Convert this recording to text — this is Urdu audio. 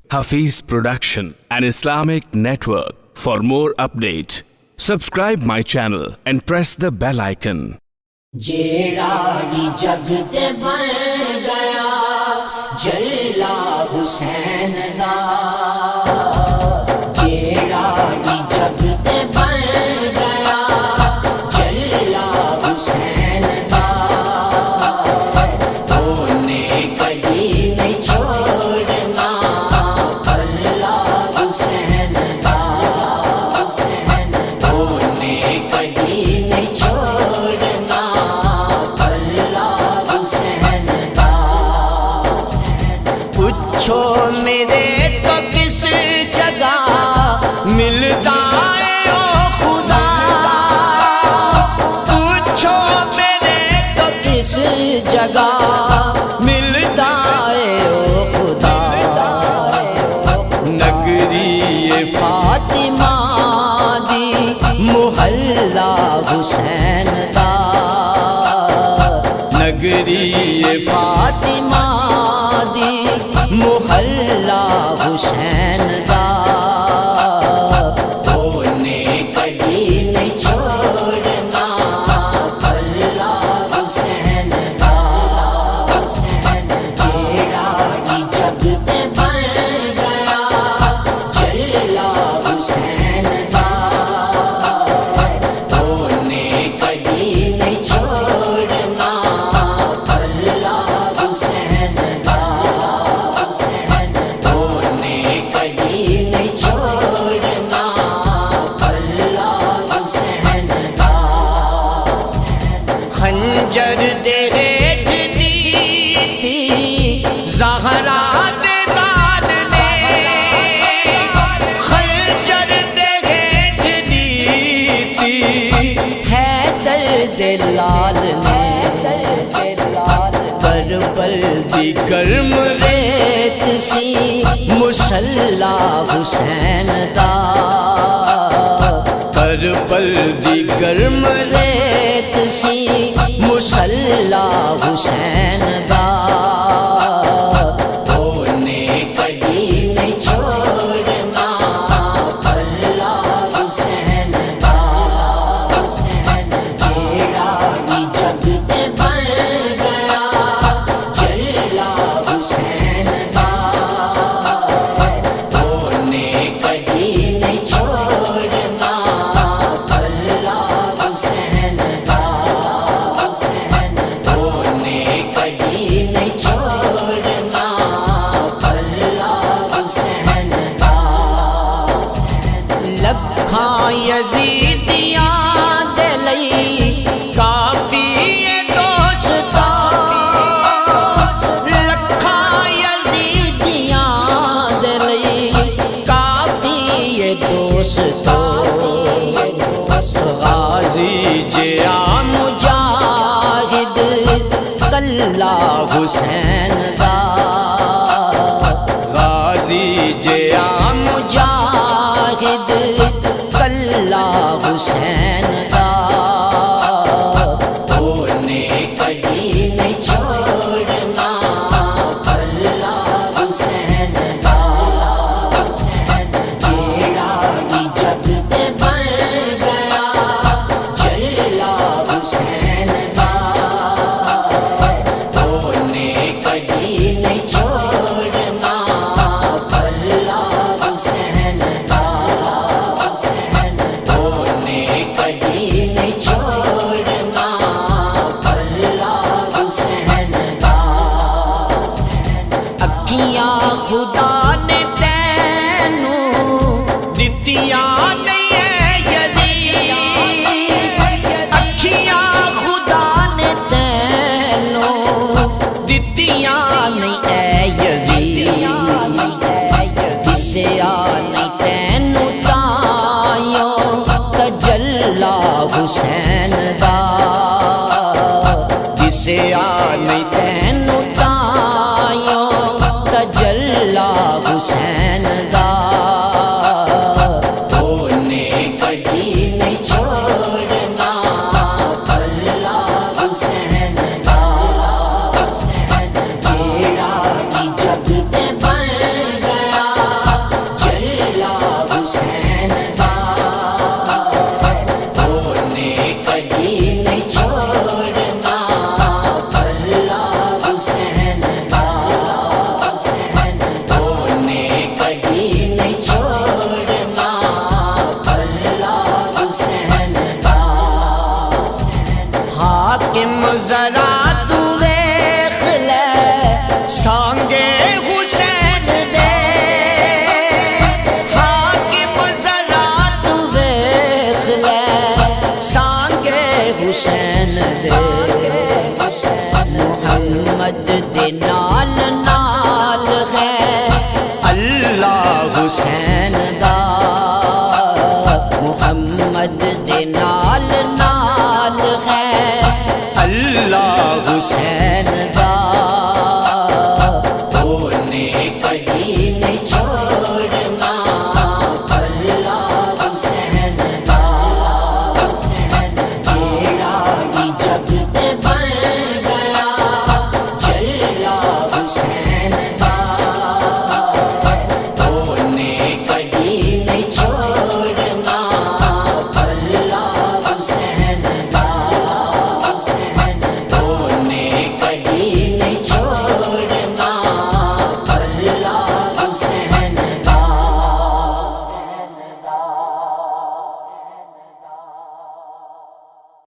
Hafiz Production and Islamic Network. For more updates, subscribe my channel and press the bell icon. جیڑا جگ تے بن گیا جلا حسین دا، جیڑا جگ تے بن گیا جلا حسین دا، اونے کبھی نہیں چھوڑنا اللہ حسین دا، اونے کبھی نہیں چھوڑنا پوچھو میرے تو کس جگہ ملتا ہے او خدا، پوچھو میرے تو کس جگہ ملتا ہے او خدا، نگری فاطمہ دی محلہ حسین دا، نگری فاطمہ دی محلہ حسین دا، اونے کبھی نہیں چھوڑنا اللہ حسین دا، جیڑا جگ تے بن گیا جلا حسین دا، اونے کبھی نہیں چھوڑنا اللہ حسین دا، خنجر دے ریٹ دیتی زہرا دے لال نے، خنجر دے ریٹ دیتی حیدر دے لال نے، کربل دی گرم ریت سی مسلح حسین دا، کربل دی گرم ریت سی مسلح حسین دا، اونے کبھی نہیں چھوڑنا اللہ حسین دا، جیڑا جگ تے بن گیا جلا حسین دا، اونے کبھی نہیں چھوڑنا اللہ حسین دا، اونے کبھی نہیں چھوڑنا اللہ حسین دا، لکھاں یزیدیاں دے لئی کافی ہے دوستا، لکھاں یزیدیاں دے لئی کافی ہے دوستا، غازی جیا مجاہد کلہ حسین دا، غازی جیا مجاہد کلہ حسین دا، اونے کبھی نہیں چھوڑنا اللہ حسین دا، جیڑا جگ تے بن گیا جلا حسین دا، اونے کبھی نہیں چھوڑنا اللہ حسین دا، اونے کبھی نہیں چھوڑنا اللہ حسین دا، اکھیاں خدا نے تینوں دتیاں نہیں ہے یزید، اکھیاں خدا نے تینوں دتیاں نہیں ہے یزید، دسیا نہیں تینوں تائیوں تجلا حسین دا، دسیا نہیں تینوں تائیوں تجلا حسین دا، اونے کبھی نہیں چھوڑنا اللہ حسین دا، جیڑا جگ تے بن گیا ذرا تو ویکھ لے سانگے حسین دے حاکم ذرا تو ویکھ لے سانگے حسین دے محمد دے نال نال ہے اللہ حسین دا محمد دے نال نال ہے اللہ حسین